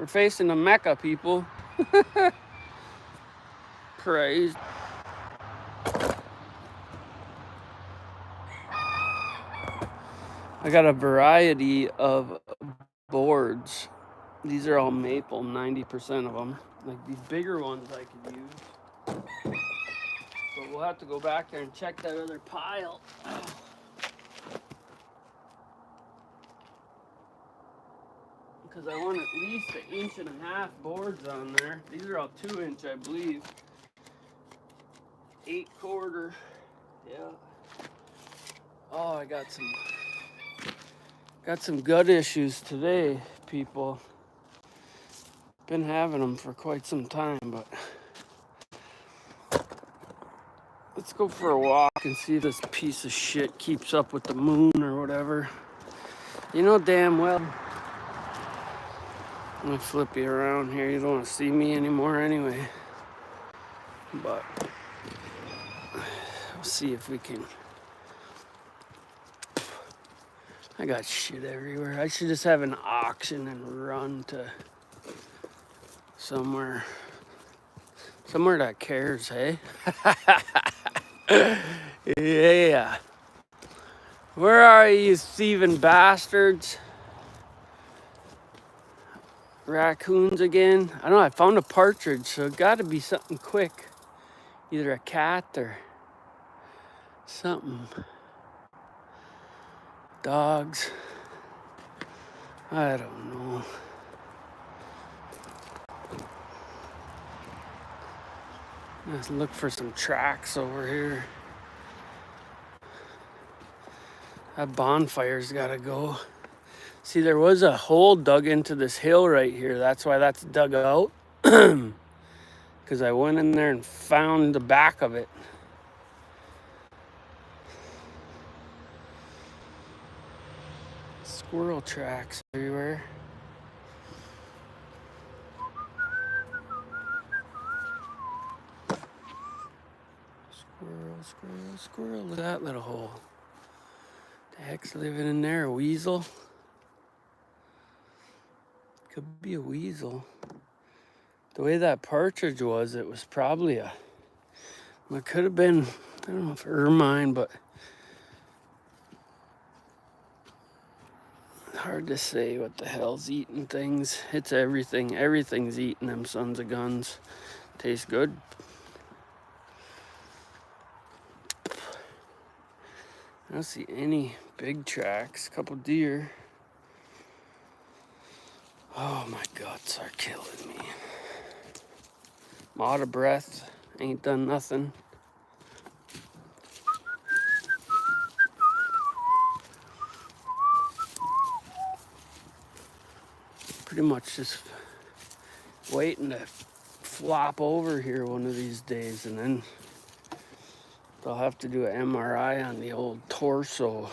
We're facing the Mecca, people. Praise. I got a variety of boards. These are all maple, 90% of them. Like these bigger ones I could use. But we'll have to go back there and check that other pile. Because I want at least 1.5 inch boards on there. These are all 2-inch, I believe. 8/4. Yeah. Oh, I got some gut issues today, people. Been having them for quite some time, but let's go for a walk and see if this piece of shit keeps up with the moon or whatever. You know damn well. I'm gonna flip you around here. You don't want to see me anymore anyway. But we'll see if we can. I got shit everywhere. I should just have an auction and run to somewhere that cares, hey? Yeah. Where are you thieving bastards? Raccoons again? I don't know, I found a partridge, so it gotta be something quick. Either a cat or something. Dogs. I don't know. Let's look for some tracks over here. That bonfire's gotta go. See, there was a hole dug into this hill right here. That's why that's dug out. Because I went in there and found the back of it. Squirrel tracks everywhere. Squirrel. Look at that little hole. The heck's living in there? A weasel? Could be a weasel. The way that partridge was, it was probably it could have been, I don't know if ermine, but hard to say what the hell's eating things. It's everything. Everything's eating them sons of guns. Tastes good. I don't see any big tracks. Couple deer. Oh, my guts are killing me. I'm out of breath. Ain't done nothing. Pretty much just waiting to flop over here one of these days, and then they'll have to do an MRI on the old torso.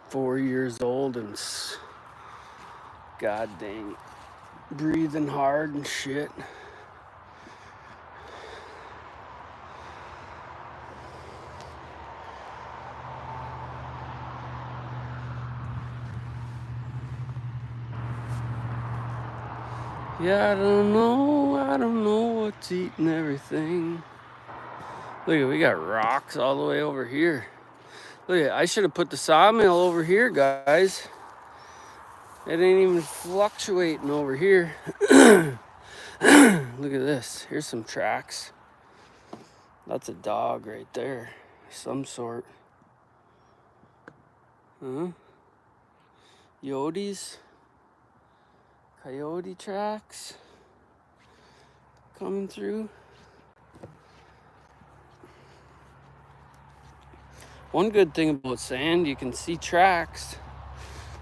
4 years old and god dang breathing hard and shit. Yeah, I don't know what's eating everything. Look, we got rocks all the way over here. Look, I should have put the sawmill over here, guys. It ain't even fluctuating over here. Look at this. Here's some tracks. That's a dog right there. Some sort. Huh? Yotes. Coyote tracks. Coming through. One good thing about sand, you can see tracks.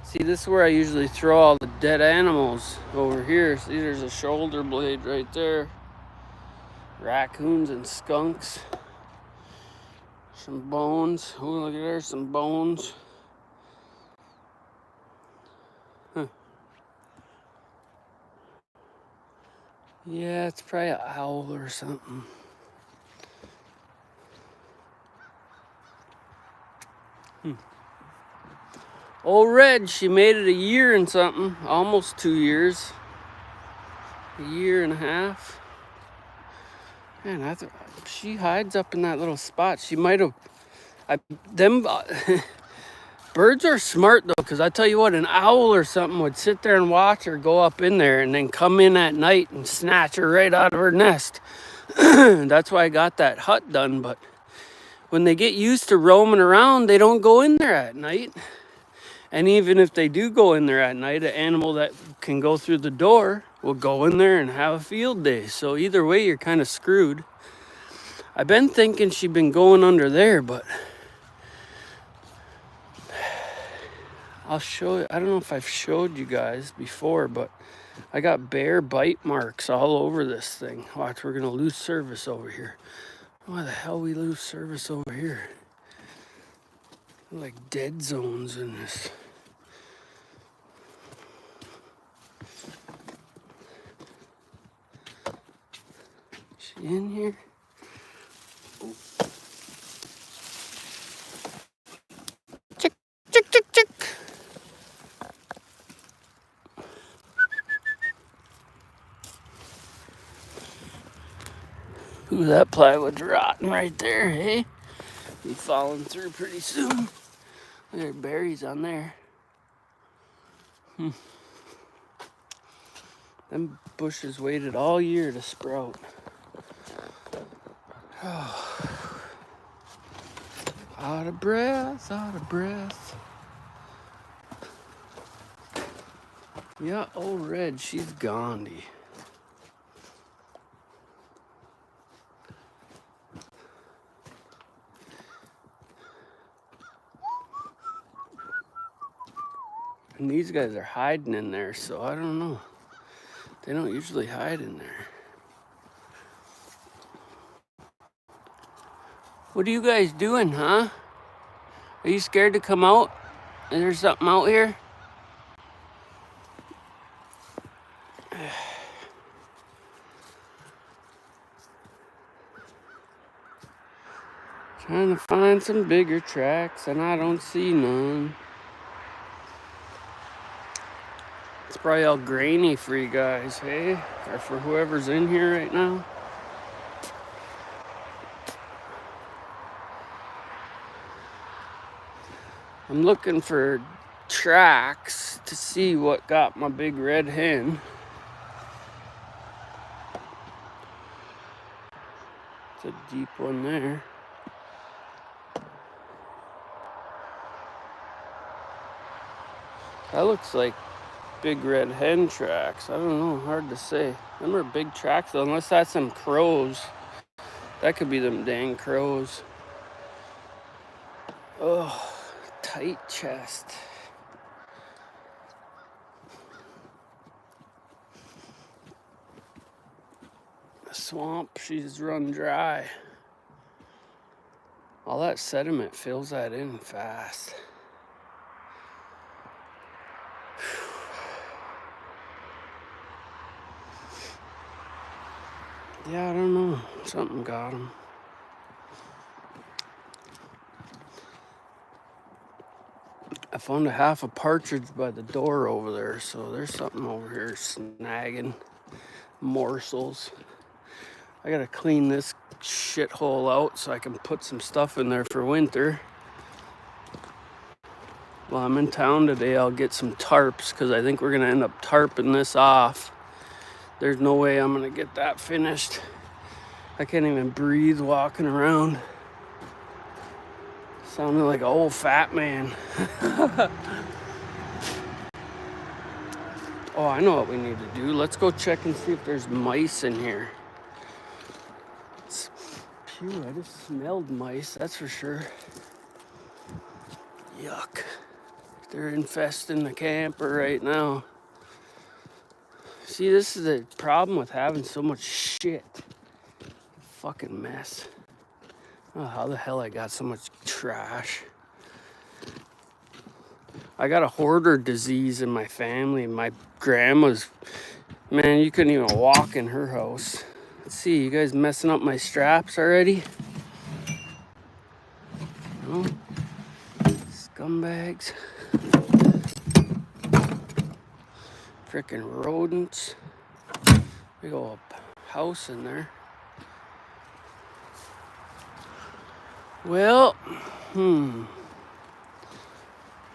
See, this is where I usually throw all the dead animals over here. See, there's a shoulder blade right there. Raccoons and skunks. Some bones. Oh, look at there, some bones. Huh. Yeah, it's probably an owl or something. Old Red, she made it a year and something, almost 2 years. A year and a half. Man, she hides up in that little spot. She might have, birds are smart though, because I tell you what, an owl or something would sit there and watch her go up in there and then come in at night and snatch her right out of her nest. That's why I got that hut done, but when they get used to roaming around, they don't go in there at night. And even if they do go in there at night, an animal that can go through the door will go in there and have a field day. So either way, you're kind of screwed. I've been thinking she'd been going under there, but I'll show you. I don't know if I've showed you guys before, but I got bear bite marks all over this thing. Watch, we're gonna lose service over here. Why the hell we lose service over here? Like dead zones in this. She in here? Oh. Chick, chick, chick, chick. Ooh, that plywood's rotten right there, hey? Be falling through pretty soon. There are berries on there. Them bushes waited all year to sprout. Oh. Out of breath, out of breath. Yeah, old Red, she's Gandhi. And these guys are hiding in there, so I don't know. They don't usually hide in there. What are you guys doing, huh? Are you scared to come out? Is there something out here? Trying to find some bigger tracks, and I don't see none. It's probably all grainy for you guys, hey? Or for whoever's in here right now. I'm looking for tracks to see what got my big red hen. It's a deep one there. That looks like big red hen tracks. I don't know, hard to say. Them are big tracks though, unless that's some crows. That could be them dang crows. Oh, tight chest. The swamp, she's run dry. All that sediment fills that in fast. Yeah, I don't know. Something got him. I found a half a partridge by the door over there, so there's something over here snagging morsels. I gotta clean this shithole out so I can put some stuff in there for winter. While I'm in town today, I'll get some tarps because I think we're gonna end up tarping this off. There's no way I'm gonna get that finished. I can't even breathe walking around. Sounding like an old fat man. Oh, I know what we need to do. Let's go check and see if there's mice in here. Phew, I just smelled mice, that's for sure. Yuck. They're infesting the camper right now. See, this is the problem with having so much shit. Fucking mess. Oh, how the hell I got so much trash. I got a hoarder disease in my family. My grandma's, man, you couldn't even walk in her house. Let's see, you guys messing up my straps already? No? Scumbags. Frickin' rodents. Big old house in there. Well,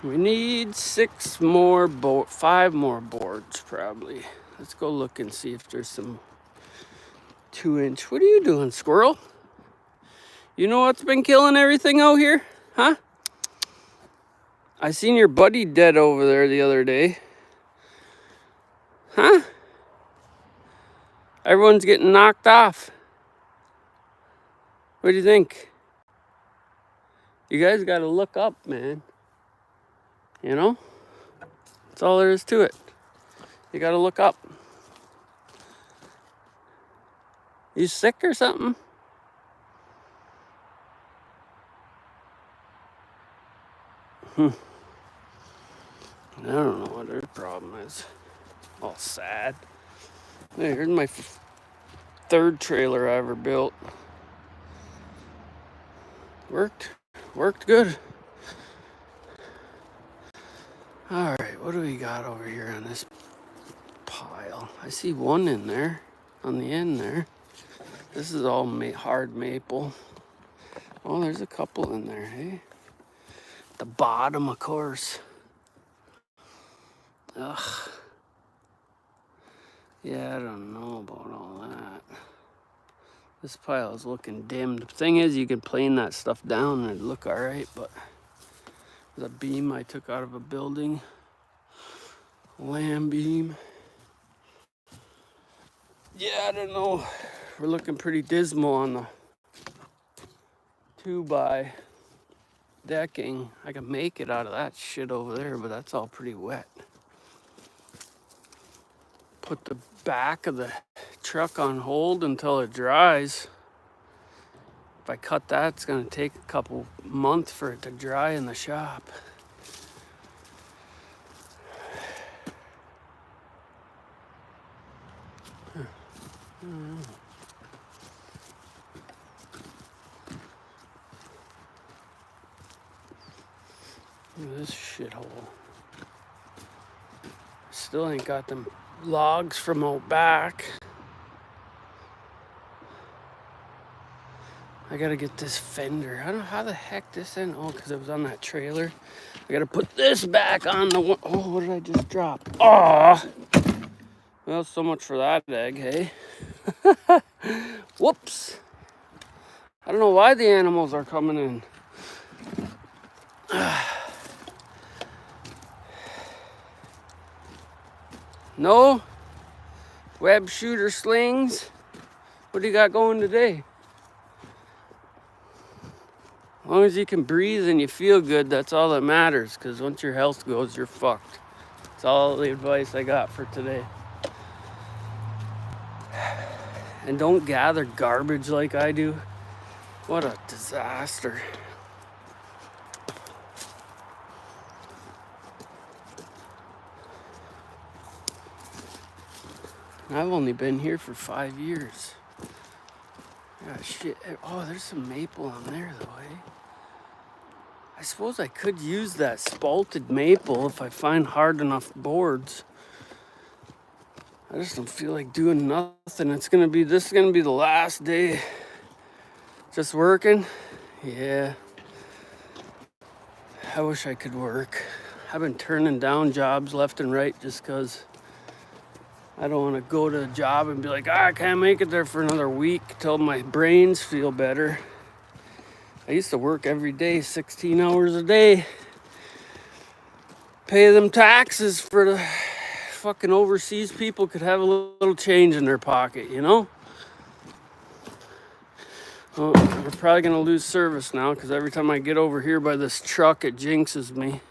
we need 5 more boards probably. Let's go look and see if there's some 2-inch. What are you doing, squirrel? You know what's been killing everything out here? Huh? I seen your buddy dead over there the other day. Huh? Everyone's getting knocked off. What do you think? You guys gotta look up, man. You know? That's all there is to it. You gotta look up. You sick or something? I don't know what their problem is. All sad. Hey, here's my 3rd trailer I ever built. Worked good. All right, what do we got over here on this pile? I see one in there, on the end there. This is all hard maple. Oh, there's a couple in there, hey? The bottom, of course. Ugh. Yeah, I don't know about all that. This pile is looking dim. The thing is, you can plane that stuff down and it'd look all right, but there's a beam I took out of a building. Lamb beam. Yeah, I don't know. We're looking pretty dismal on the 2x decking. I can make it out of that shit over there, but that's all pretty wet. Put the back of the truck on hold until it dries. If I cut that, it's gonna take a couple months for it to dry in the shop. Look at this shithole. Still ain't got them logs from out back. I gotta get this fender. I don't know how the heck this in. Oh, because it was on that trailer. I gotta put this back on the one. Oh, what did I just drop? Oh, well, so much for that egg, hey? Whoops. I don't know why the animals are coming in. No? Web shooter slings? What do you got going today? As long as you can breathe and you feel good, that's all that matters. Because once your health goes, you're fucked. That's all the advice I got for today. And don't gather garbage like I do. What a disaster. I've only been here for 5 years. Ah, shit. Oh, there's some maple on there, though, eh? I suppose I could use that spalted maple if I find hard enough boards. I just don't feel like doing nothing. This is gonna be the last day. Just working? Yeah. I wish I could work. I've been turning down jobs left and right just because I don't want to go to a job and be like, I can't make it there for another week till my brains feel better. I used to work every day, 16 hours a day. Pay them taxes for the fucking overseas people could have a little change in their pocket, you know? Well, we're probably going to lose service now because every time I get over here by this truck, it jinxes me.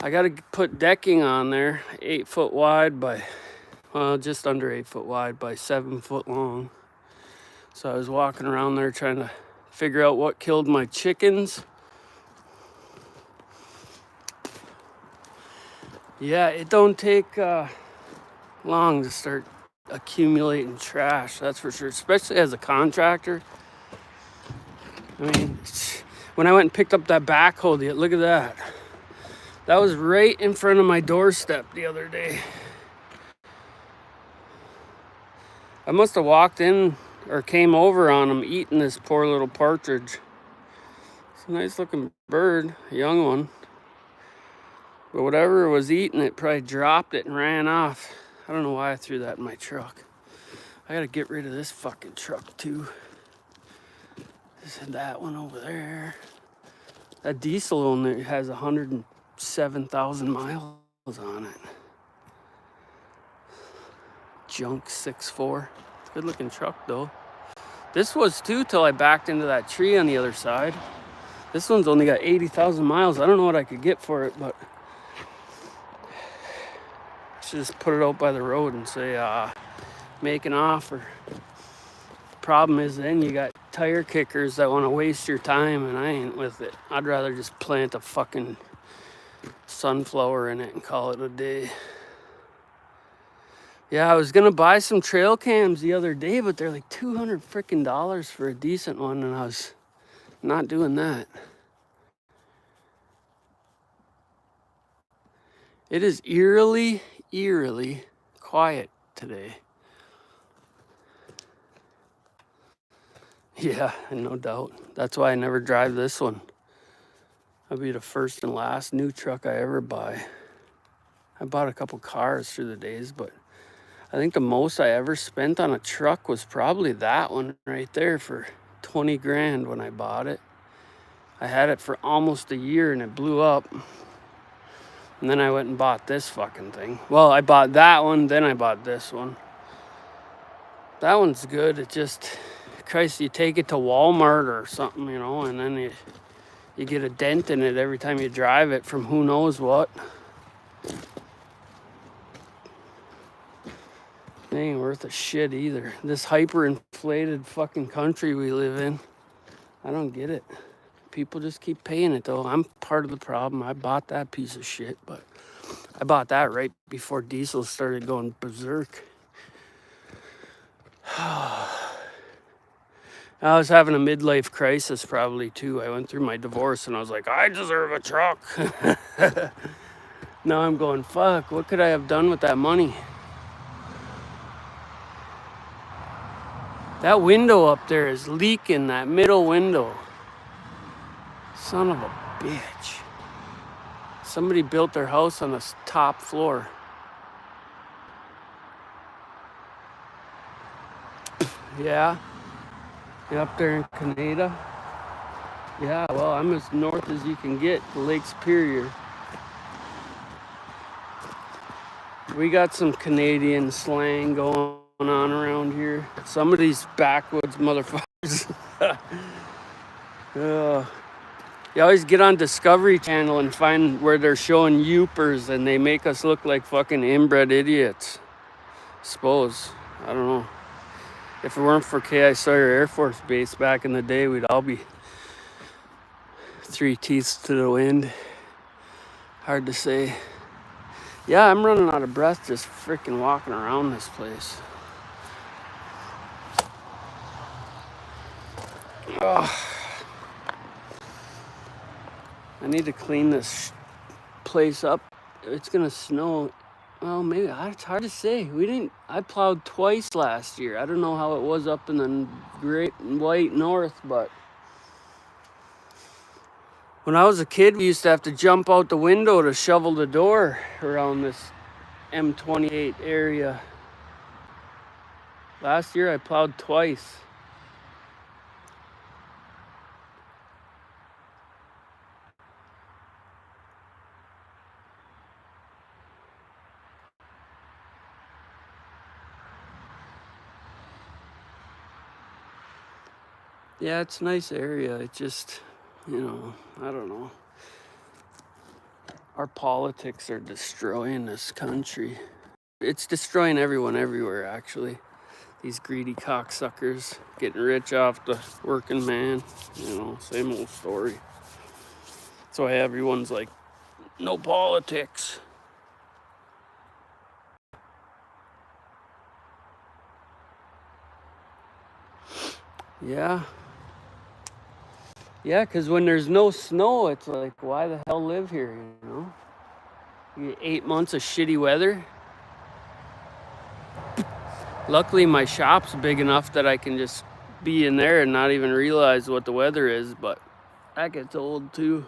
I got to put decking on there, 8 foot wide by, well, just under 8 foot wide by 7 foot long. So I was walking around there trying to figure out what killed my chickens. Yeah, it don't take long to start accumulating trash, that's for sure, especially as a contractor. I mean, when I went and picked up that backhoe, look at that. That was right in front of my doorstep the other day. I must have walked in or came over on him eating this poor little partridge. It's a nice looking bird, a young one. But whatever was eating it probably dropped it and ran off. I don't know why I threw that in my truck. I gotta get rid of this fucking truck too. Just had that one over there. That diesel only has 107,000 miles on it. Junk 6.4. Good looking truck though. This was too till I backed into that tree on the other side. This one's only got 80,000 miles. I don't know what I could get for it, but I should just put it out by the road and say, make an offer. Problem is then you got tire kickers that want to waste your time, and I ain't with it. I'd rather just plant a fucking sunflower in it and call it a day. Yeah, I was gonna buy some trail cams the other day, but they're like $200 frickin' for a decent one, and I was not doing that. It is eerily quiet today. Yeah, no doubt. That's why I never drive this one. That'll be the first and last new truck I ever buy. I bought a couple cars through the days, but I think the most I ever spent on a truck was probably that one right there for 20 grand when I bought it. I had it for almost a year and it blew up. And then I went and bought this fucking thing. Well, I bought that one, then I bought this one. That one's good. It just, Christ, you take it to Walmart or something, you know, and then you get a dent in it every time you drive it from who knows what. It ain't worth a shit either. This hyper-inflated fucking country we live in, I don't get it. People just keep paying it though. I'm part of the problem. I bought that piece of shit, but I bought that right before diesel started going berserk. I was having a midlife crisis probably too. I went through my divorce and I was like, I deserve a truck. Now I'm going, fuck, what could I have done with that money? That window up there is leaking, that middle window. Son of a bitch. Somebody built their house on the top floor. Yeah. You up there in Canada? Yeah, well, I'm as north as you can get, Lake Superior. We got some Canadian slang going on around here. Some of these backwoods motherfuckers. You always get on Discovery Channel and find where they're showing youpers and they make us look like fucking inbred idiots. Suppose. I don't know. If it weren't for KI Sawyer Air Force Base back in the day, we'd all be 3 teeth to the wind. Hard to say. Yeah, I'm running out of breath just freaking walking around this place. Oh. I need to clean this place up. It's gonna snow. Well, maybe it's hard to say. I plowed twice last year. I don't know how it was up in the great white north, but when I was a kid, we used to have to jump out the window to shovel the door around this M28 area. Last year I plowed twice. Yeah, it's a nice area. It just, I don't know. Our politics are destroying this country. It's destroying everyone everywhere, actually. These greedy cocksuckers getting rich off the working man. Same old story. That's why everyone's like, no politics. Yeah. Yeah, because when there's no snow, it's like, why the hell live here, You get 8 months of shitty weather. Luckily, my shop's big enough that I can just be in there and not even realize what the weather is, but that gets old too.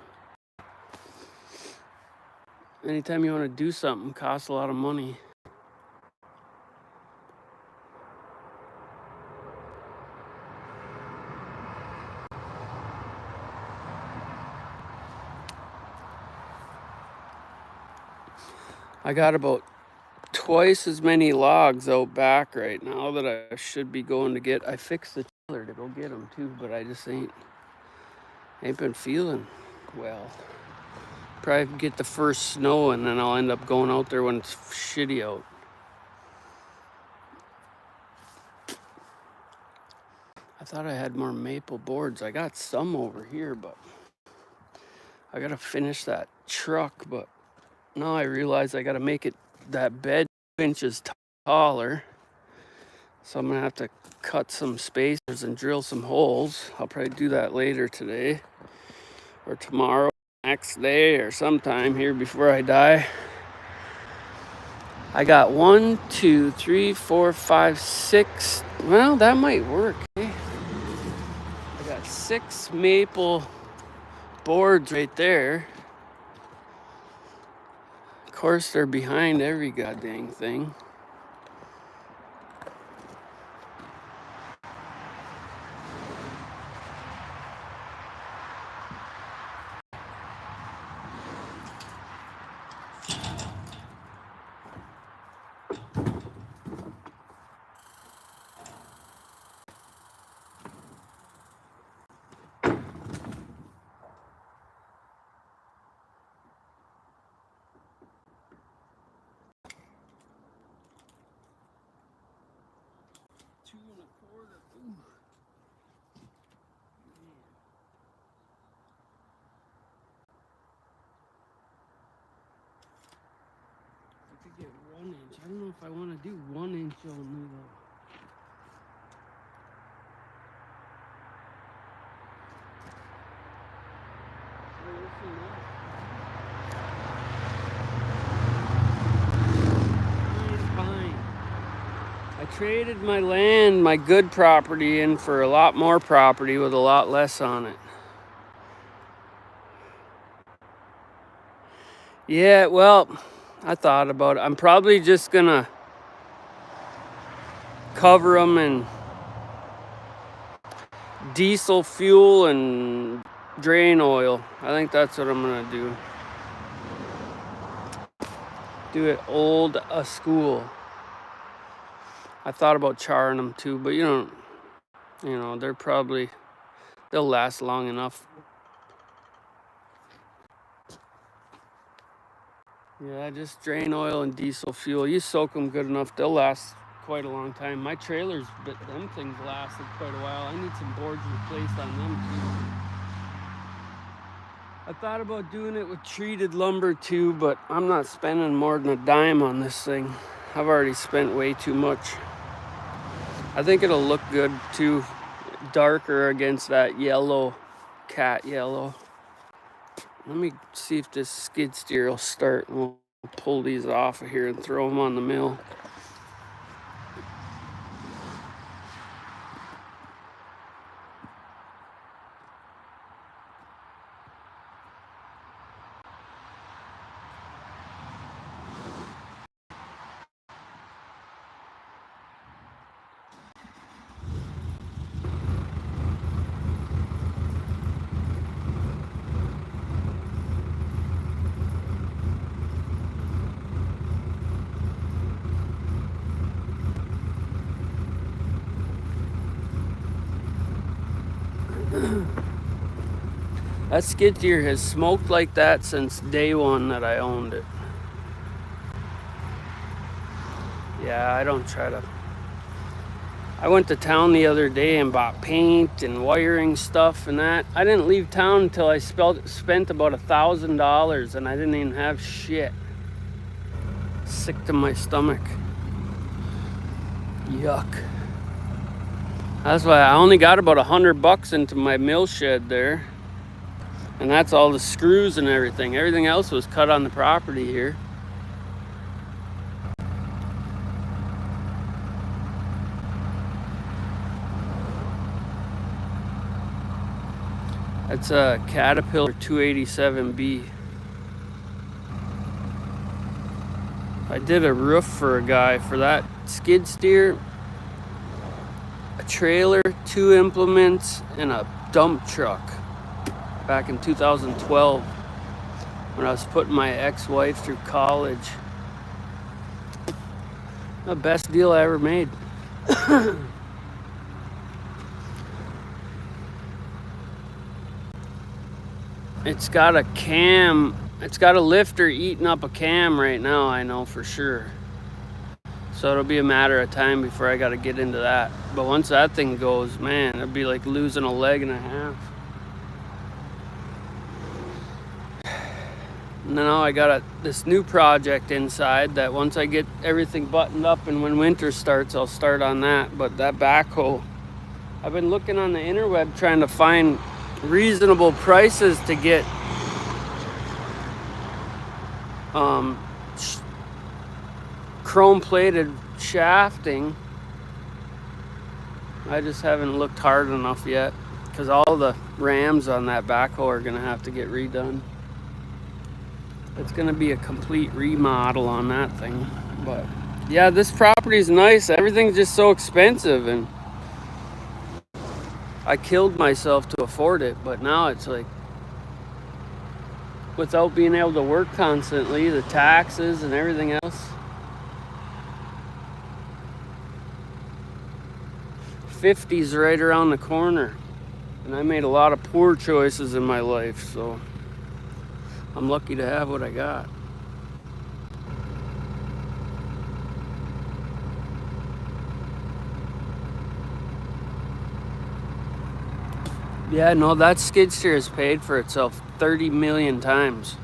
Anytime you want to do something, it costs a lot of money. I got about twice as many logs out back right now that I should be going to get. I fixed the trailer to go get them too, but I just ain't been feeling well. Probably get the first snow and then I'll end up going out there when it's shitty out. I thought I had more maple boards. I got some over here, but I gotta finish that truck. But now I realize I gotta make it that bed 2 inches taller. So I'm gonna have to cut some spacers and drill some holes. I'll probably do that later today or tomorrow, next day, or sometime here before I die. I got 1, 2, 3, 4, 5, 6. Well, that might work. Eh? I got 6 maple boards right there. Of course, they're behind every goddamn thing. Get 1 inch. I don't know if I want to do 1 inch only though. Fine. I traded my land, my good property, in for a lot more property with a lot less on it. Yeah, well, I thought about it. I'm probably just gonna cover them in diesel fuel and drain oil. I think that's what I'm gonna do. Do it old school. I thought about charring them too, but you know, they'll last long enough. Yeah, just drain oil and diesel fuel. You soak them good enough, they'll last quite a long time. My trailers, but them things lasted quite a while. I need some boards replaced on them too. I thought about doing it with treated lumber too, but I'm not spending more than a dime on this thing. I've already spent way too much. I think it'll look good too, darker against that yellow, cat yellow. Let me see if this skid steer will start, and we'll pull these off of here and throw them on the mill. That skid steer has smoked like that since day one that I owned it. Yeah, I don't try to. I went to town the other day and bought paint and wiring stuff and that. I didn't leave town until I spent about $1,000 and I didn't even have shit. Sick to my stomach. Yuck. That's why I only got about $100 into my mill shed there. And that's all the screws and everything. Everything else was cut on the property here. That's a Caterpillar 287B. I did a roof for a guy for that skid steer, a trailer, 2 implements, and a dump truck back in 2012 when I was putting my ex-wife through college. The best deal I ever made. It's got a cam. It's got a lifter eating up a cam right now, I know for sure. So it'll be a matter of time before I got to get into that. But once that thing goes, man, it'd be like losing a leg and a half. And now I got this new project inside that once I get everything buttoned up and when winter starts, I'll start on that. But that backhoe, I've been looking on the interweb trying to find reasonable prices to get chrome plated shafting. I just haven't looked hard enough yet because all the rams on that backhoe are gonna have to get redone. It's gonna be a complete remodel on that thing. But yeah, this property is nice. Everything's just so expensive, and I killed myself to afford it. But now it's like, without being able to work constantly, the taxes and everything else. 50's right around the corner, and I made a lot of poor choices in my life, so I'm lucky to have what I got. Yeah, no, that skid steer has paid for itself 30 million times.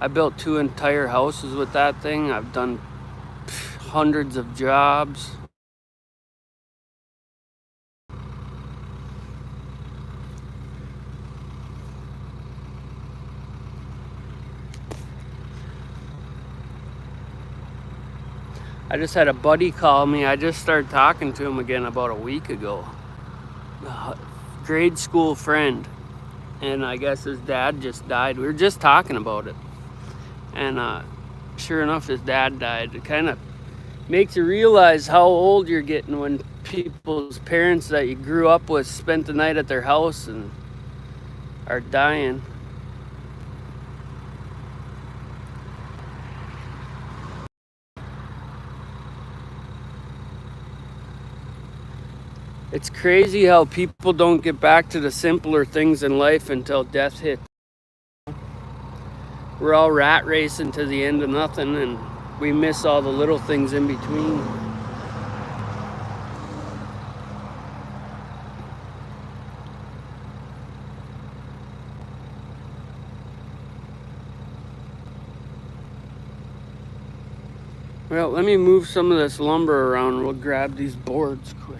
I built 2 entire houses with that thing. I've done hundreds of jobs. I just had a buddy call me. I just started talking to him again about a week ago. Grade school friend. And I guess his dad just died. We were just talking about it. And sure enough, his dad died. It kind of makes you realize how old you're getting when people's parents that you grew up with spent the night at their house and are dying. It's crazy how people don't get back to the simpler things in life until death hits. We're all rat racing to the end of nothing, and we miss all the little things in between. Well, let me move some of this lumber around. We'll grab these boards quick.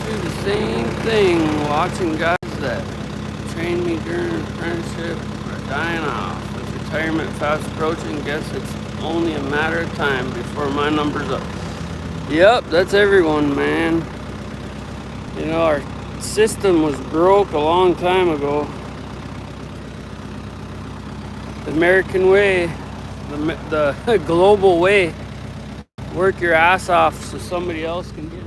do the same thing watching guys that trained me during apprenticeship are dying off. With retirement fast approaching, guess it's only a matter of time before my number's up. Yep, that's everyone, man. You know, our system was broke a long time ago. The American way, the global way. Work your ass off so somebody else can get it.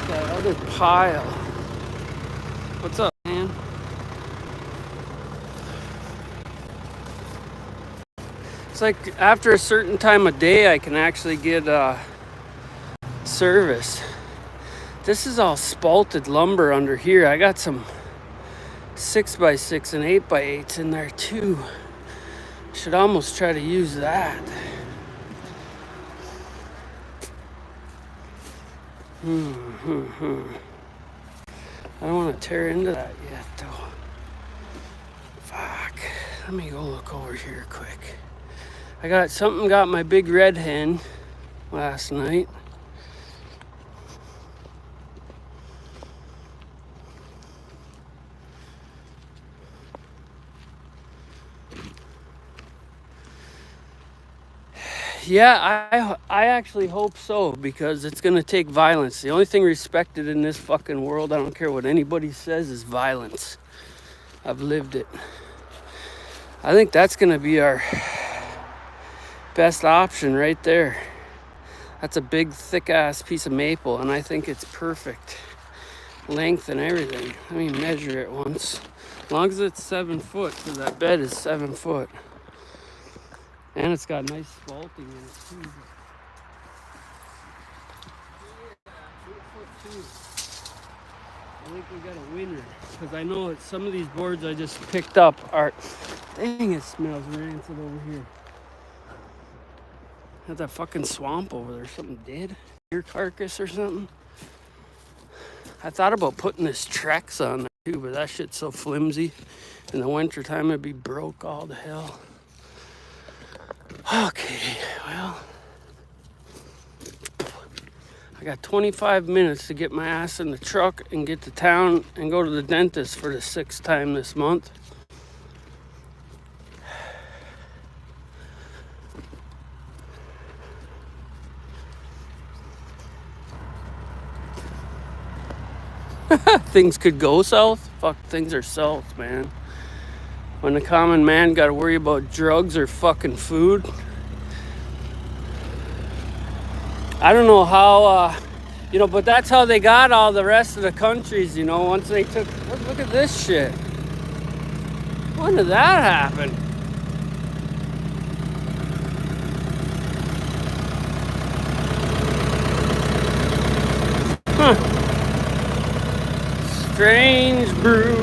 That other pile. What's up, man? It's like after a certain time of day I can actually get service. This is all spalted lumber under here. I got some 6x6 and 8x8s in there too. Should almost try to use that. I don't want to tear into that yet though. Fuck. Let me go look over here quick. Got my big red hen last night. Yeah, I actually hope so, because it's going to take violence. The only thing respected in this fucking world, I don't care what anybody says, is violence. I've lived it. I think that's going to be our best option right there. That's a big, thick-ass piece of maple, and I think it's perfect length and everything. Let me measure it once. As long as it's 7 foot, because that bed is 7 foot. And it's got nice spalting in it too. Yeah, 8 foot 2. I think we got a winner, because I know that some of these boards I just picked up are. Dang, it smells rancid over here. Got that fucking swamp over there. Something dead. Deer carcass or something. I thought about putting this Trex on there too, but that shit's so flimsy. In the winter time, it'd be broke all to hell. Okay, well, I got 25 minutes to get my ass in the truck and get to town and go to the dentist for the 6th time this month. Things could go south. Fuck, things are south, man. When the common man got to worry about drugs or fucking food. I don't know how, You know, but that's how they got all the rest of the countries, you know, once they took, look at this shit. When did that happen? Huh. Strange brew.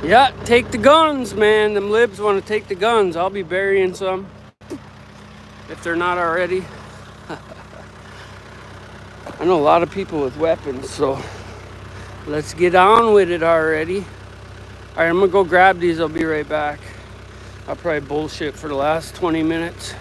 Yeah, take the guns, man. Them libs want to take the guns. I'll be burying some. If they're not already. I know a lot of people with weapons, so let's get on with it already. All right, I'm gonna go grab these. I'll be right back. I'll probably bullshit for the last 20 minutes.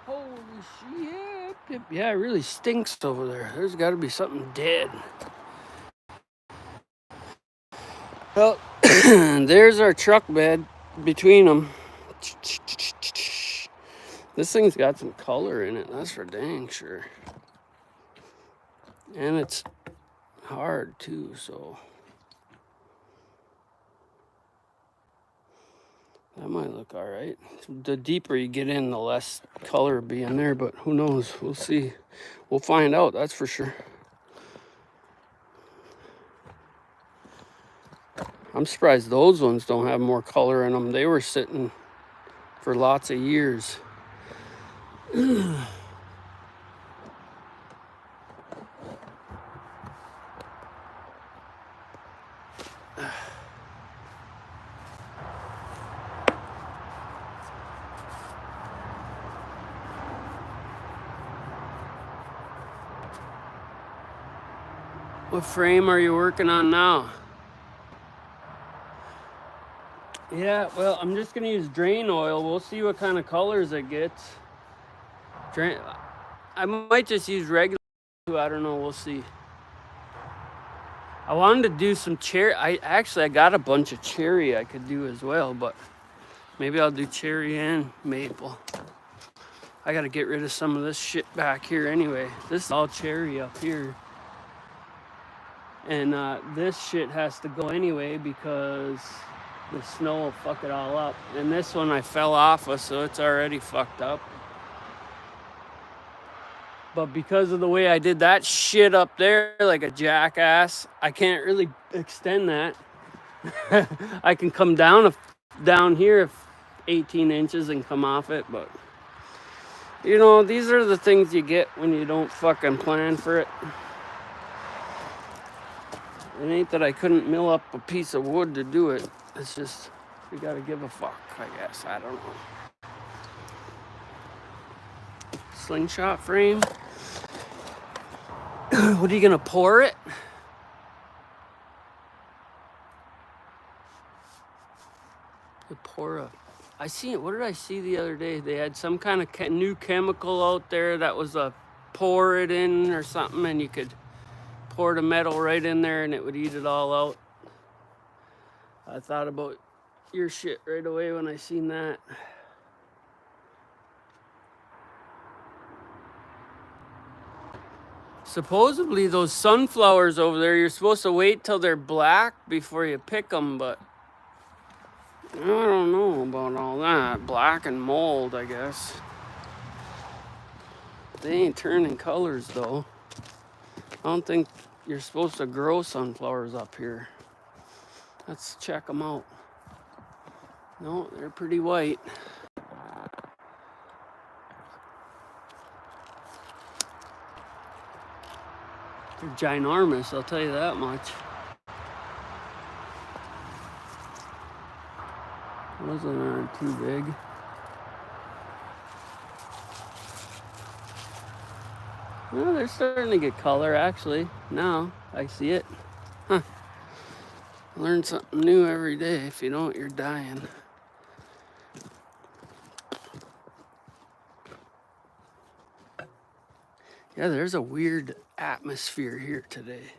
Holy shit. Yeah, it really stinks over there. There's got to be something dead. Well, there's our truck bed between them. This thing's got some color in it, that's for dang sure. And it's hard too, so that might look all right. The deeper you get in, the less color will be in there, but who knows? We'll see. We'll find out, that's for sure. I'm surprised those ones don't have more color in them. They were sitting for lots of years. What frame are you working on now? Yeah, well, I'm just gonna use drain oil. We'll see what kind of colors it gets. I might just use regular. I don't know. We'll see. I wanted to do some cherry. I got a bunch of cherry I could do as well, but maybe I'll do cherry and maple. I gotta get rid of some of this shit back here anyway. This is all cherry up here. And this shit has to go anyway because the snow will fuck it all up. And this one I fell off of, so it's already fucked up. But because of the way I did that shit up there like a jackass, I can't really extend that. I can come down here 18 inches and come off it, but you know, these are the things you get when you don't fucking plan for it. It ain't that I couldn't mill up a piece of wood to do it. It's just, you gotta give a fuck, I guess. I don't know. Slingshot frame. What are you gonna pour it? I seen it. What did I see the other day? They had some kind of new chemical out there that was a pour it in or something, and you could pour the metal right in there and it would eat it all out. I thought about your shit right away when I seen that. Supposedly those sunflowers over there, you're supposed to wait till they're black before you pick them, but I don't know about all that. Black and mold, I guess. They ain't turning colors though. I don't think you're supposed to grow sunflowers up here. Let's check them out. No, they're pretty white. They're ginormous, I'll tell you that much. Those aren't too big. Well, they're starting to get color, actually. Now, I see it. Huh. Learn something new every day. If you don't, you're dying. Yeah, there's a weird atmosphere here today.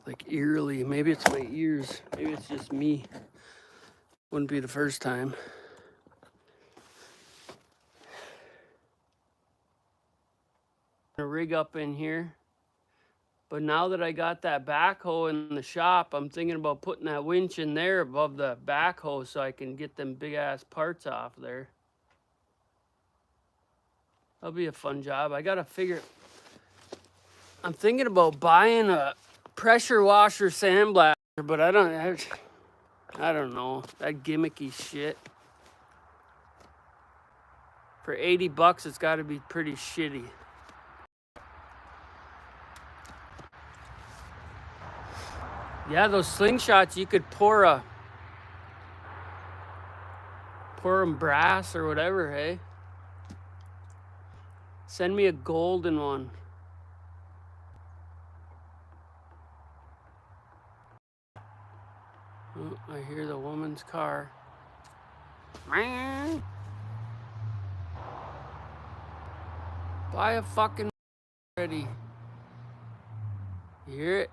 Like eerily. Maybe it's my ears. Maybe it's just me. Wouldn't be the first time. A rig up in here. But now that I got that backhoe in the shop, I'm thinking about putting that winch in there above the backhoe so I can get them big ass parts off there. That'll be a fun job. I gotta figure. I'm thinking about buying a pressure washer sandblaster, but I don't know. That gimmicky shit. For 80 bucks, it's got to be pretty shitty. Yeah, those slingshots, you could pour them brass or whatever, hey? Send me a golden one. Oh, I hear the woman's car. Buy a fucking already. You hear it?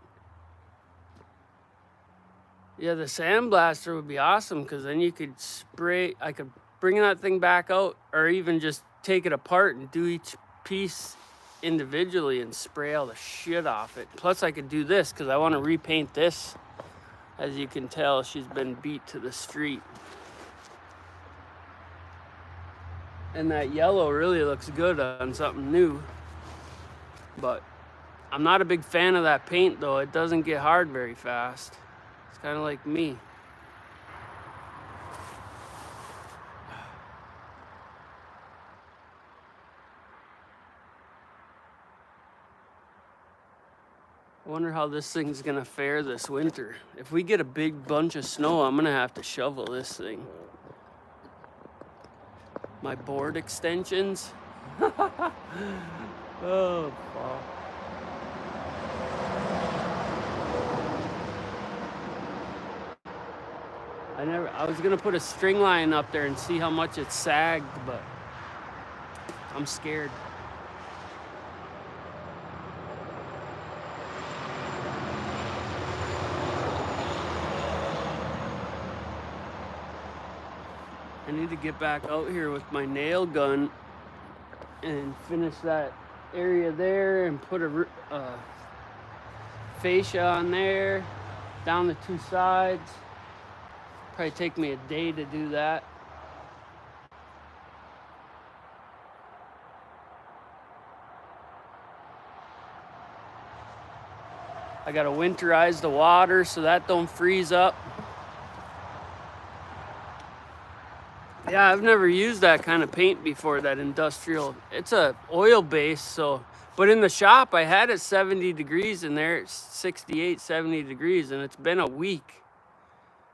Yeah, the sandblaster would be awesome because then you could spray. I could bring that thing back out or even just take it apart and do each piece individually and spray all the shit off it. Plus, I could do this because I want to repaint this. As you can tell, she's been beat to the street. And that yellow really looks good on something new. But I'm not a big fan of that paint though. It doesn't get hard very fast. It's kind of like me. I wonder how this thing's gonna fare this winter. If we get a big bunch of snow, I'm gonna have to shovel this thing. My board extensions. Oh, fuck. I I was gonna put a string line up there and see how much it sagged, but I'm scared. I need to get back out here with my nail gun and finish that area there and put a fascia on there, down the two sides. Probably take me a day to do that. I gotta winterize the water so that don't freeze up. Yeah, I've never used that kind of paint before, that industrial. It's a oil base, so, but in the shop I had it 70 degrees in there. It's 68, 70 degrees, and it's been a week.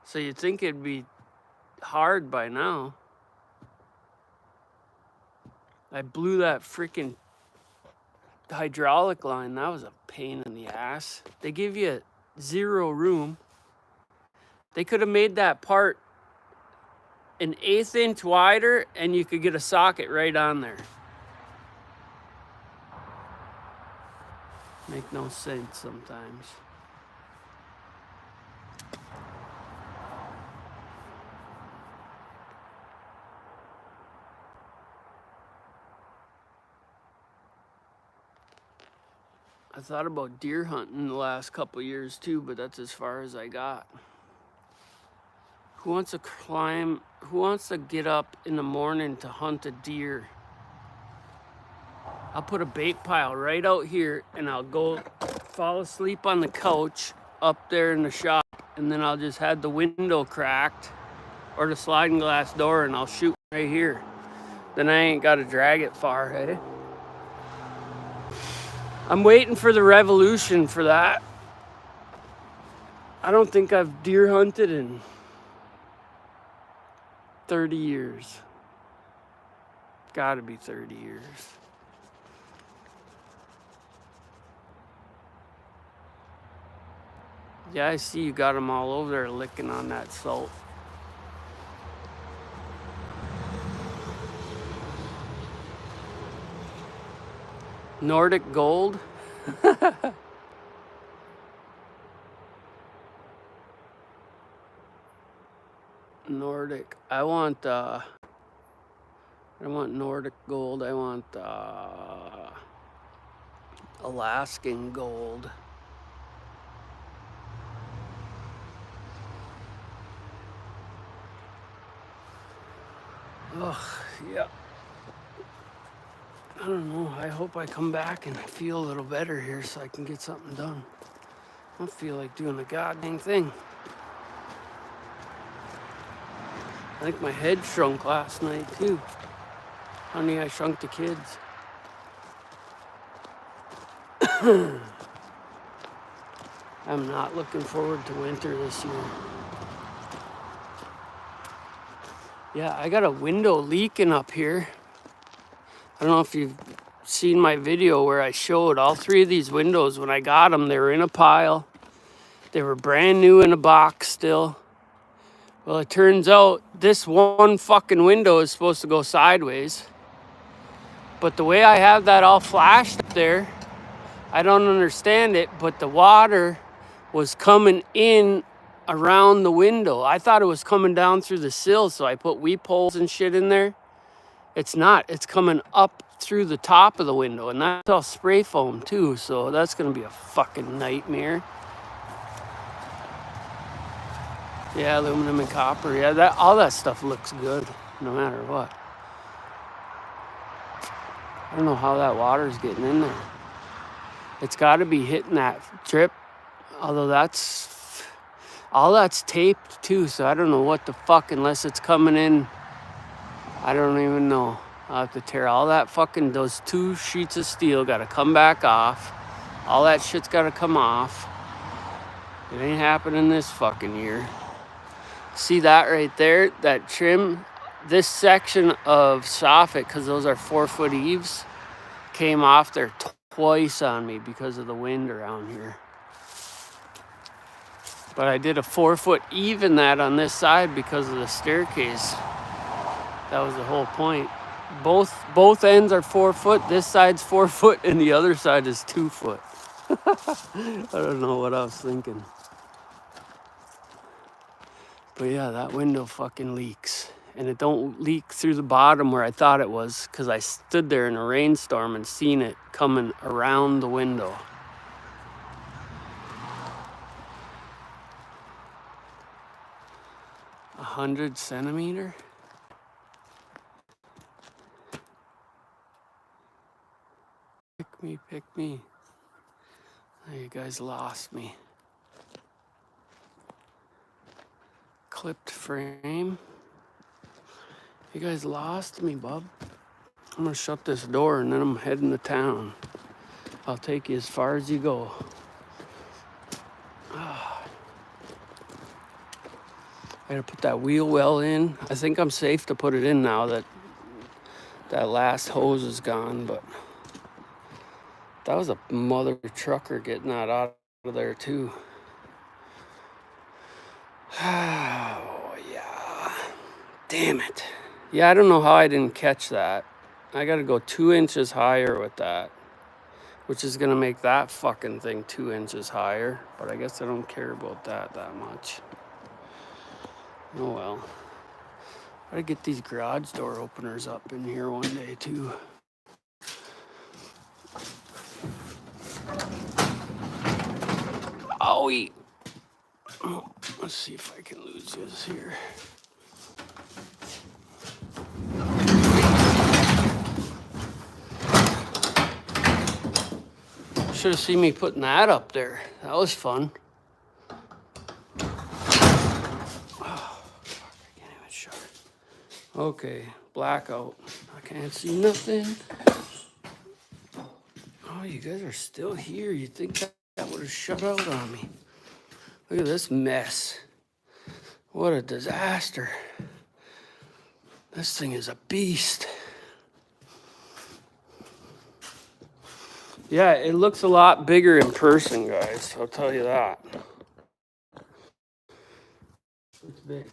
So you'd think it'd be hard by now. I blew that freaking hydraulic line. That was a pain in the ass. They give you 0 room. They could have made that part an 1/8 inch wider and you could get a socket right on there. Make no sense sometimes. I thought about deer hunting the last couple years too, but that's as far as I got. Who wants to climb? Who wants to get up in the morning to hunt a deer? I'll put a bait pile right out here and I'll go fall asleep on the couch up there in the shop, and then I'll just have the window cracked or the sliding glass door and I'll shoot right here. Then I ain't got to drag it far, eh? I'm waiting for the revolution for that. I don't think I've deer hunted in 30 years. Gotta be 30 years. Yeah, I see you got them all over there licking on that salt. Nordic gold. Nordic. I want Nordic gold. I want Alaskan gold. Ugh, yeah. I don't know. I hope I come back and feel a little better here so I can get something done. I don't feel like doing a goddamn thing. I think my head shrunk last night too. Honey, I shrunk the kids. I'm not looking forward to winter this year. Yeah, I got a window leaking up here. I don't know if you've seen my video where I showed all 3 of these windows. When I got them, they were in a pile. They were brand new in a box still. Well, it turns out this one fucking window is supposed to go sideways. But the way I have that all flashed up there, I don't understand it, but the water was coming in around the window. I thought it was coming down through the sill, so I put weep holes and shit in there. It's not. It's coming up through the top of the window, and that's all spray foam too, so that's gonna be a fucking nightmare. Yeah, aluminum and copper. Yeah, all that stuff looks good, no matter what. I don't know how that water's getting in there. It's got to be hitting that drip, although all that's taped too, so I don't know what the fuck, unless it's coming in. I don't even know. I'll have to tear all that fucking, those 2 sheets of steel got to come back off. All that shit's got to come off. It ain't happening this fucking year. See that right there? That trim? This section of soffit, because those are 4-foot eaves, came off there twice on me because of the wind around here. But I did a 4 foot even that on this side because of the staircase. That was the whole point. Both ends are 4 foot. This side's 4 foot and the other side is 2 foot. I don't know what I was thinking. But yeah, that window fucking leaks. And it don't leak through the bottom where I thought it was, because I stood there in a rainstorm and seen it coming around the window. A 100 centimeter? Pick me. Oh, you guys lost me. Clipped frame. You guys lost me, bub. I'm gonna shut this door and then I'm heading to town. I'll take you as far as you go. I gotta put that wheel well in. I think I'm safe to put it in now that that last hose is gone, but that was a mother trucker getting that out of there too. Oh, yeah. Damn it. Yeah, I don't know how I didn't catch that. I gotta go 2 inches higher with that, which is gonna make that fucking thing 2 inches higher. But I guess I don't care about that much. Oh well. Gotta get these garage door openers up in here one day too. Owie! Oh, let's see if I can lose this here. Should have seen me putting that up there. That was fun. Oh, fuck, I can't even shut it. Okay, blackout. I can't see nothing. Oh, you guys are still here. You'd think that would have shut out on me. Look at this mess. What a disaster. This thing is a beast. Yeah, it looks a lot bigger in person, guys. I'll tell you that. It's big.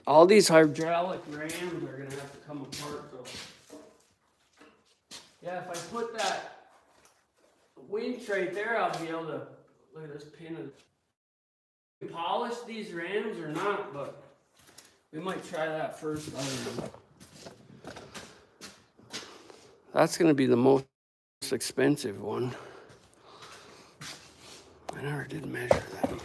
All these hydraulic rams are gonna have to come apart though. Yeah, if I put that winch right there, I'll be able to, look at this pin. Polish these rams or not, but we might try that first. I don't know. That's gonna be the most expensive one. I never did measure them.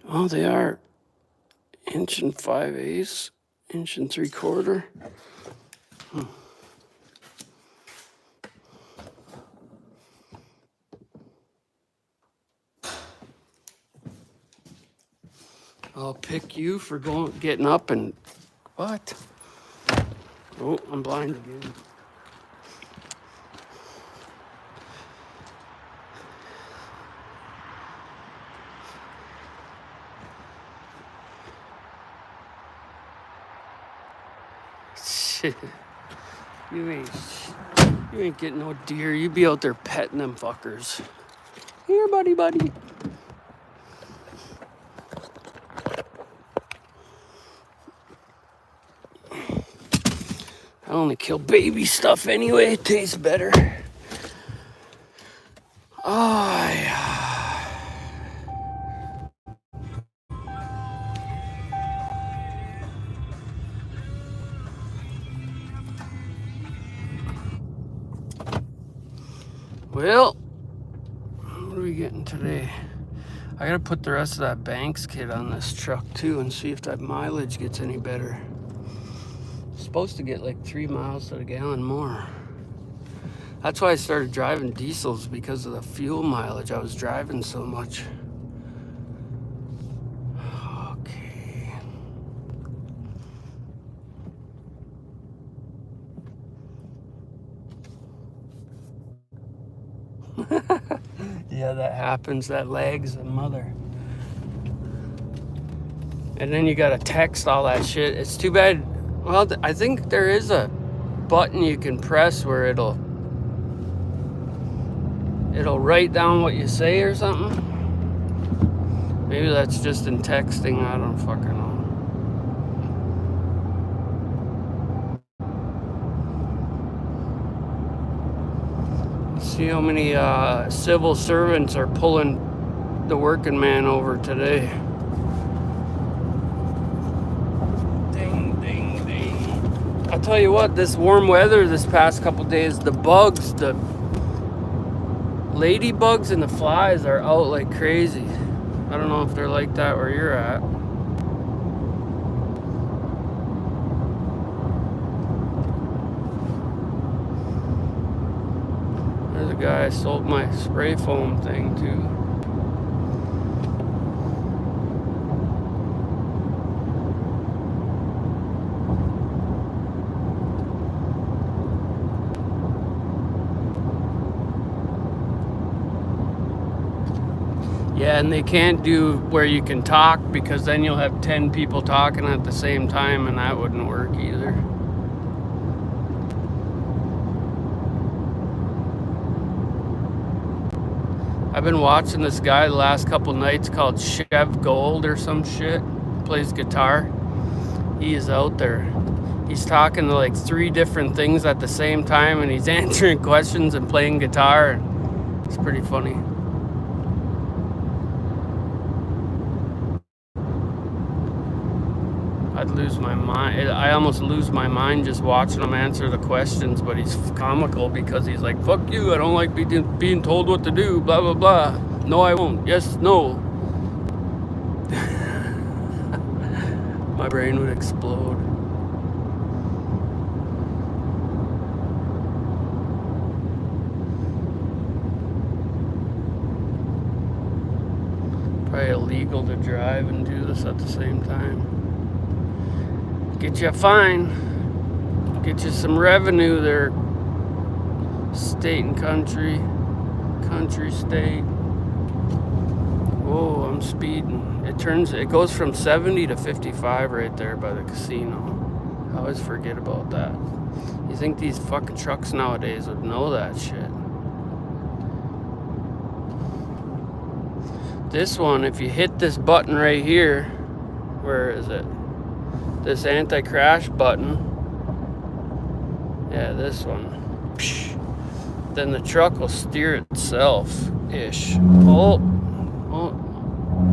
Oh, they are 1 5/8, 1 3/4. I'll pick you for getting up and what? Oh, I'm blind again. Shit. You ain't getting no deer. You be out there petting them fuckers. Here, buddy. I only kill baby stuff anyway. It tastes better. Oh, yeah. Well, what are we getting today? I gotta put the rest of that Banks kit on this truck too and see if that mileage gets any better. It's supposed to get like 3 miles to the gallon more. That's why I started driving diesels, because of the fuel mileage. I was driving so much. Okay. Yeah, that happens. That lag's a mother. And then you gotta text all that shit. It's too bad Well, I think there is a button you can press where it'll write down what you say or something. Maybe that's just in texting. I don't fucking know. See how many civil servants are pulling the working man over today. Ding, ding, ding. I'll tell you what, this warm weather this past couple days, the bugs, the ladybugs and the flies are out like crazy. I don't know if they're like that where you're at. There's a guy I sold my spray foam thing to. Yeah, and they can't do where you can talk because then you'll have 10 people talking at the same time and that wouldn't work either. I've been watching this guy the last couple nights called Chev Gold or some shit. Plays guitar. He is out there. He's talking to like 3 different things at the same time and he's answering questions and playing guitar. It's pretty funny. I'd lose my mind. I almost lose my mind just watching him answer the questions, but he's comical because he's like, fuck you, I don't like being told what to do, blah, blah, blah. No, I won't. Yes, no. My brain would explode. Probably illegal to drive and do this at the same time. Get you a fine. Get you some revenue there. State and country. Country, state. Whoa, I'm speeding. It goes from 70 to 55 right there by the casino. I always forget about that. You think these fucking trucks nowadays would know that shit. This one, if you hit this button right here, where is it? This anti-crash button. Yeah, this one. Then the truck will steer itself-ish. Oh,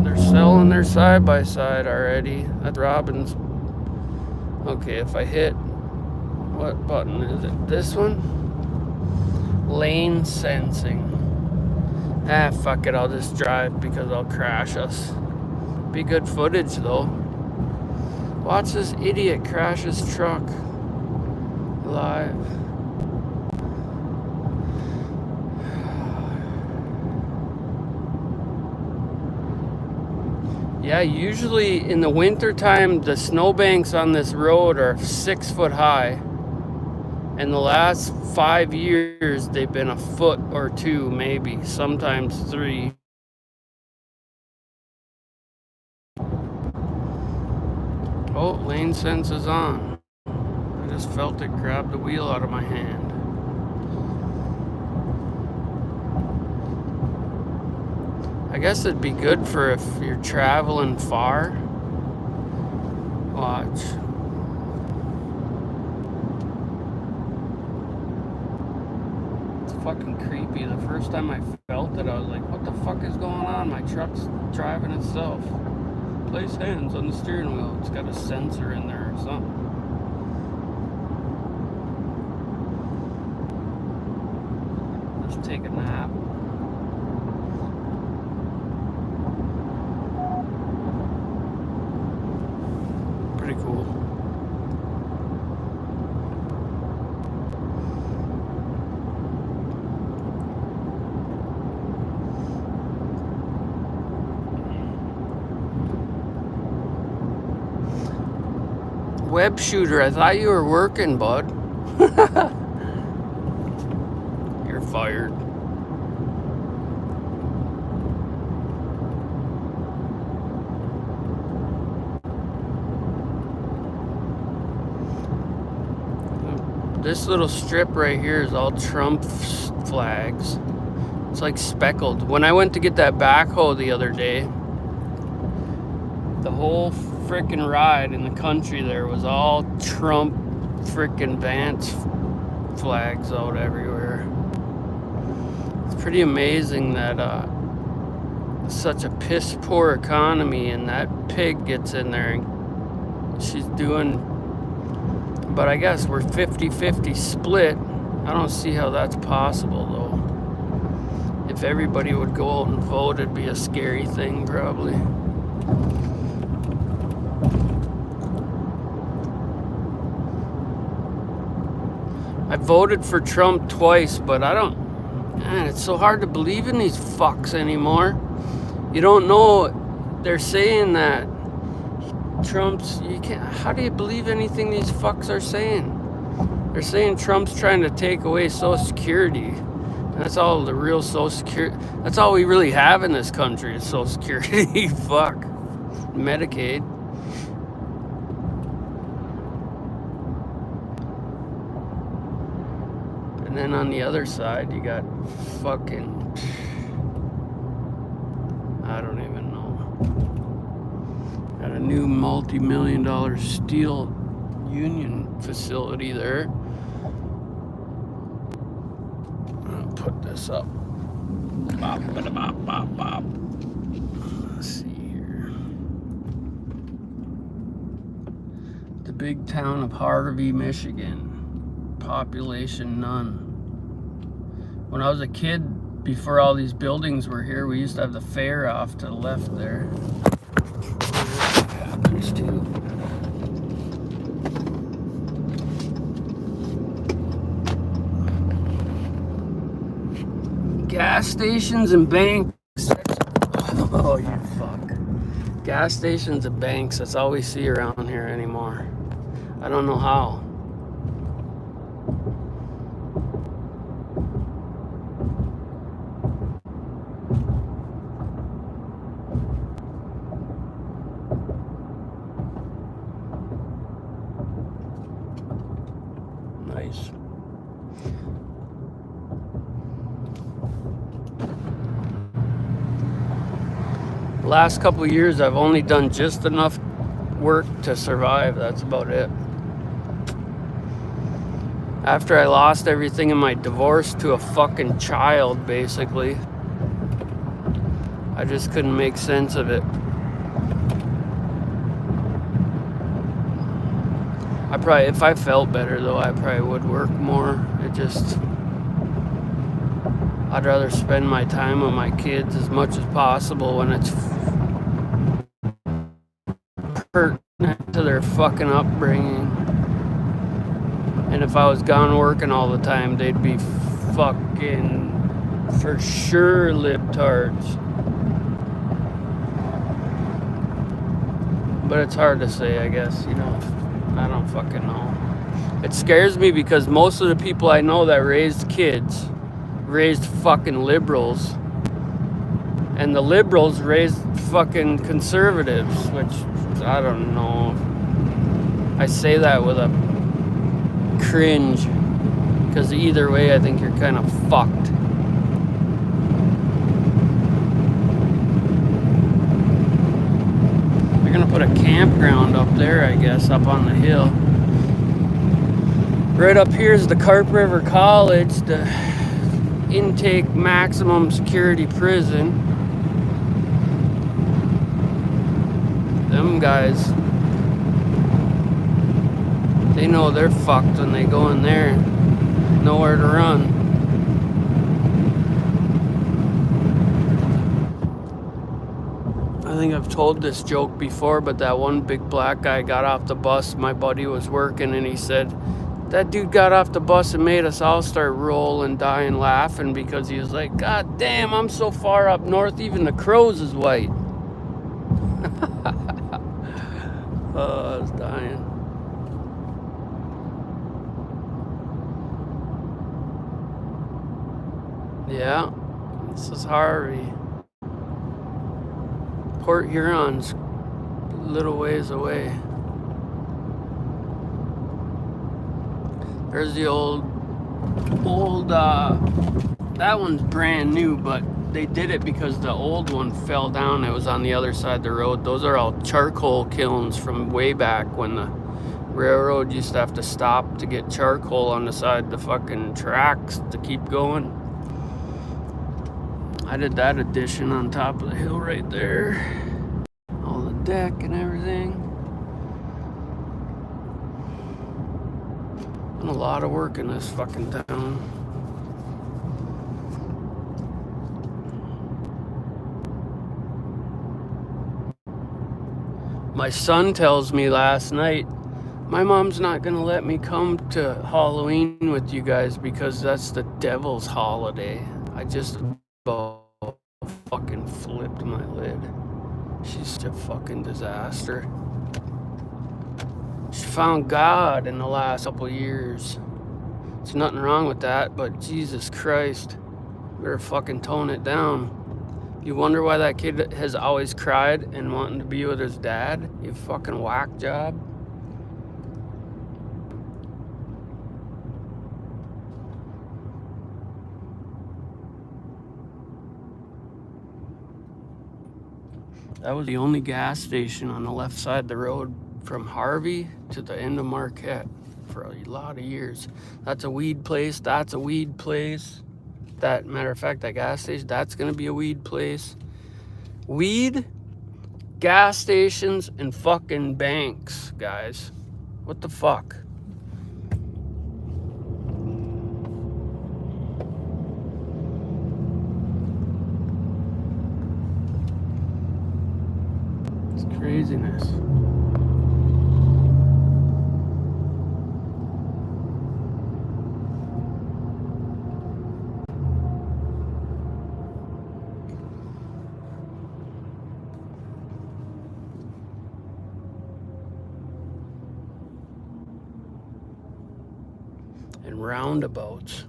they're selling their side-by-side already. That's Robin's. Okay, if I hit, what button is it? This one? Lane sensing. Ah, fuck it, I'll just drive because I'll crash us. Be good footage though. Watch this idiot crash his truck. Live. Yeah, usually in the winter time, the snowbanks on this road are 6 foot high. And the last 5 years, they've been a foot or 2, maybe, sometimes 3. Oh, lane sense is on. I just felt it grab the wheel out of my hand. I guess it'd be good for if you're traveling far. Watch. It's fucking creepy. The first time I felt it, I was like, what the fuck is going on? My truck's driving itself. Place hands on the steering wheel. It's got a sensor in there or something. Let's take a nap. Pretty cool. Web shooter, I thought you were working, bud. You're fired. This little strip right here is all Trump flags. It's like speckled. When I went to get that backhoe the other day, the whole frickin' ride in the country there was all Trump frickin' Vance flags out everywhere. It's pretty amazing that such a piss poor economy and that pig gets in there and she's doing, but I guess we're 50-50 split. I don't see how that's possible though. If everybody would go out and vote, it'd be a scary thing probably. I voted for Trump twice, but I don't, man, it's so hard to believe in these fucks anymore. You don't know, they're saying that Trump's, you can't, how do you believe anything these fucks are saying? They're saying Trump's trying to take away Social Security. That's all the real Social Security, that's all we really have in this country is Social Security. Fuck. Medicaid. And then on the other side, you got fucking, I don't even know. Got a new multi-million-dollar steel union facility there. I'll put this up. Bop, bop, bop, bop. Let's see here. The big town of Harvey, Michigan. Population none. When I was a kid, before all these buildings were here, we used to have the fair off to the left there. What happens to gas stations and banks? Oh, you fuck. Gas stations and banks, that's all we see around here anymore. I don't know how. Nice. The last couple of years, I've only done just enough work to survive. That's about it. After I lost everything in my divorce to a fucking child, basically, I just couldn't make sense of it. I probably, if I felt better though, I probably would work more. It just, I'd rather spend my time with my kids as much as possible when it's pertinent to their fucking upbringing. And if I was gone working all the time, they'd be fucking for sure libtards. But it's hard to say, I guess, you know. I don't fucking know. It scares me because most of the people I know that raised kids raised fucking liberals. And the liberals raised fucking conservatives, which I don't know. I say that with a cringe. Because either way, I think you're kind of fucked. They're gonna put a campground up there, I guess, up on the hill. Right up here is the Carp River College, the intake maximum security prison. Them guys, they know they're fucked when they go in there. Nowhere to run. I think I've told this joke before, but that one big black guy got off the bus. My buddy was working and he said, that dude got off the bus and made us all start rolling, dying, laughing because he was like, God damn, I'm so far up north, even the crows is white. Oh, I was dying. Yeah, this is Harvey. Port Huron's a little ways away. There's the old, that one's brand new, but they did it because the old one fell down. It was on the other side of the road. Those are all charcoal kilns from way back when the railroad used to have to stop to get charcoal on the side of the fucking tracks to keep going. I did that addition on top of the hill right there. All the deck and everything. Done a lot of work in this fucking town. My son tells me last night, my mom's not gonna let me come to Halloween with you guys because that's the devil's holiday. I just about fucking flipped my lid. She's such a fucking disaster. She found God in the last couple of years. There's nothing wrong with that, but Jesus Christ, better fucking tone it down. You wonder why that kid has always cried and wanting to be with his dad? You fucking whack job. That was the only gas station on the left side of the road from Harvey to the end of Marquette for a lot of years. That's a weed place. That's a weed place. That matter of fact, that gas station, that's gonna be a weed place. Weed, gas stations, and fucking banks, guys. What the fuck? It's craziness. And roundabouts.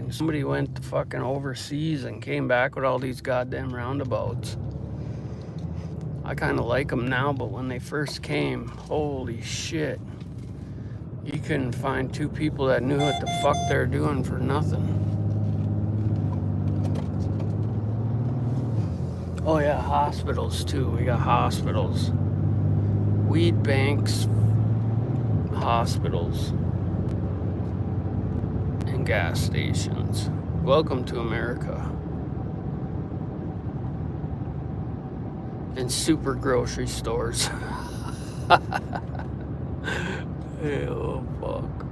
Somebody went to fucking overseas and came back with all these goddamn roundabouts. I kind of like them now, but when they first came, holy shit. You couldn't find two people that knew what the fuck they're doing for nothing. Oh yeah, hospitals too. We got hospitals. Weed banks, hospitals, and gas stations. Welcome to America. And super grocery stores. Hey, oh fuck.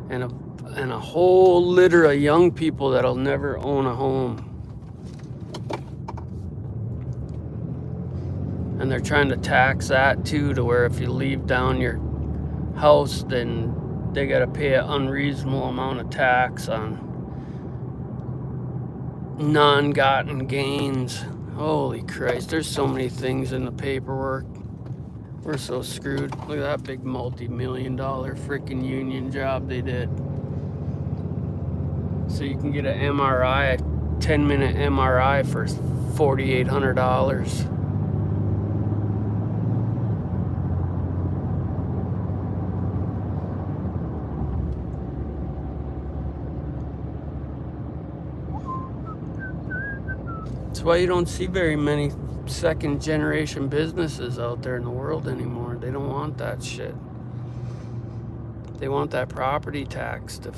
And a whole litter of young people that'll never own a home. And they're trying to tax that too, to where if you leave down your house, then they gotta pay an unreasonable amount of tax on non-gotten gains. Holy Christ, there's so many things in the paperwork. We're so screwed. Look at that big multi-million-dollar freaking union job they did. So you can get an MRI, a 10-minute MRI for $4,800. That's why you don't see very many second generation businesses out there in the world anymore. They don't want that shit. They want that property tax to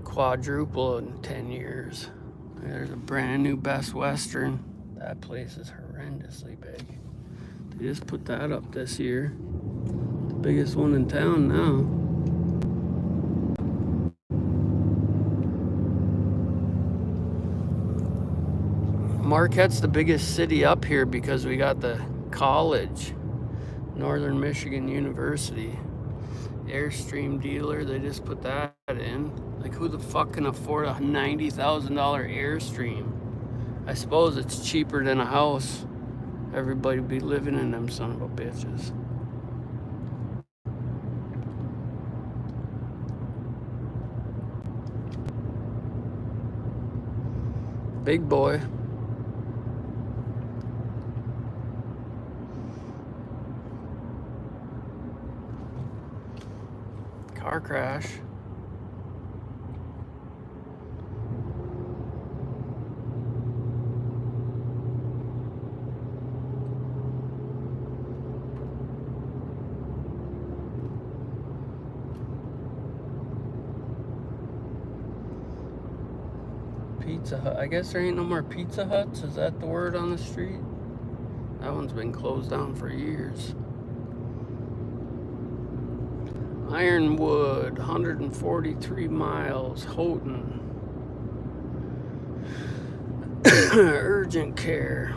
quadruple in 10 years. There's a brand new Best Western. That place is horrendously big. They just put that up this year. The biggest one in town now. Marquette's the biggest city up here because we got the college, Northern Michigan University. Airstream dealer, they just put that in. Like, who the fuck can afford a $90,000 Airstream? I suppose it's cheaper than a house. Everybody be living in them son of a bitches. Big boy. Car crash. Pizza Hut. I guess there ain't no more Pizza Huts. Is that the word on the street? That one's been closed down for years. Ironwood, 143 miles. Houghton. Urgent care.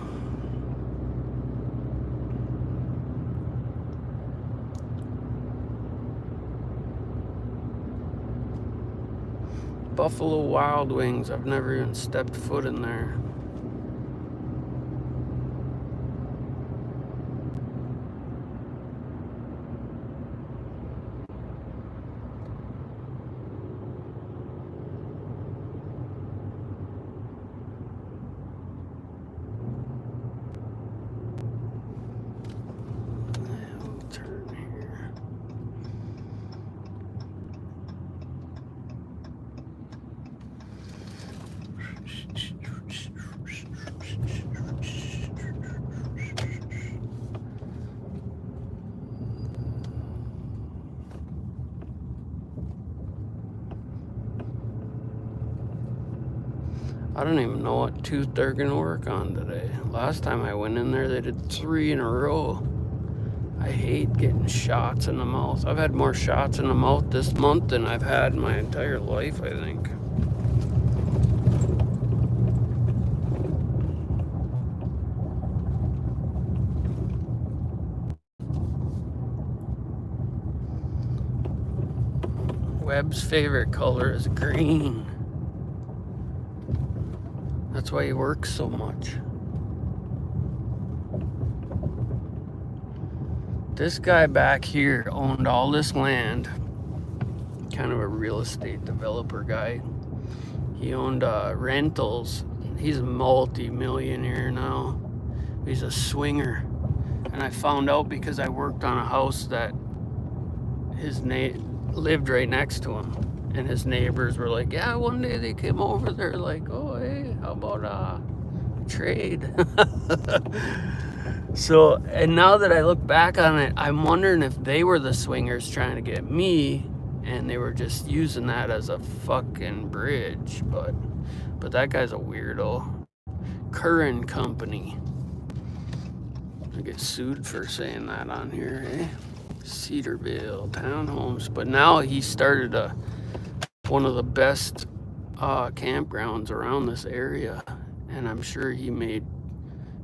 Buffalo Wild Wings. I've never even stepped foot in there. Turn here. I don't even know what tooth they're gonna work on today. Last time I went in there, they did 3 in a row. I hate getting shots in the mouth. I've had more shots in the mouth this month than I've had in my entire life, I think. Webb's favorite color is green. That's why he works so much. This guy back here owned all this land. Kind of a real estate developer guy. He owned rentals. He's a multi-millionaire now. He's a swinger. And I found out because I worked on a house that his lived right next to him. And his neighbors were like, yeah, one day they came over. They're like, oh, hey, how about trade? So, and now that I look back on it, I'm wondering if they were the swingers trying to get me and they were just using that as a fucking bridge. But that guy's a weirdo. Curran Company. I get sued for saying that on here, eh? Cedarville townhomes. But now he started one of the best campgrounds around this area, and I'm sure he made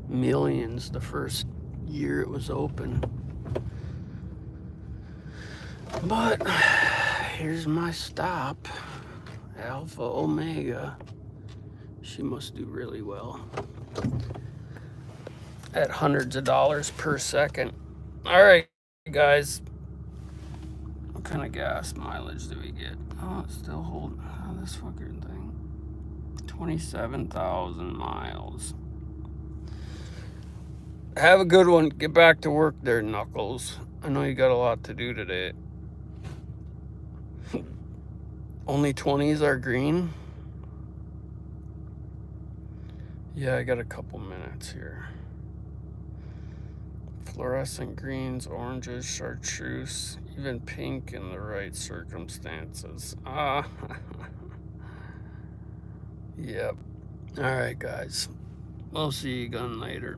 millions the first year it was open. But here's my stop, Alpha Omega. She must do really well at hundreds of dollars per second. All right, guys. What kind of gas mileage do we get? Oh, it's still holding. Oh, this fucking thing. 27,000 miles. Have a good one. Get back to work there, Knuckles. I know you got a lot to do today. Only 20s are green? Yeah, I got a couple minutes here. Fluorescent greens, oranges, chartreuse, even pink in the right circumstances. Yep. All right, guys. We'll see you again later.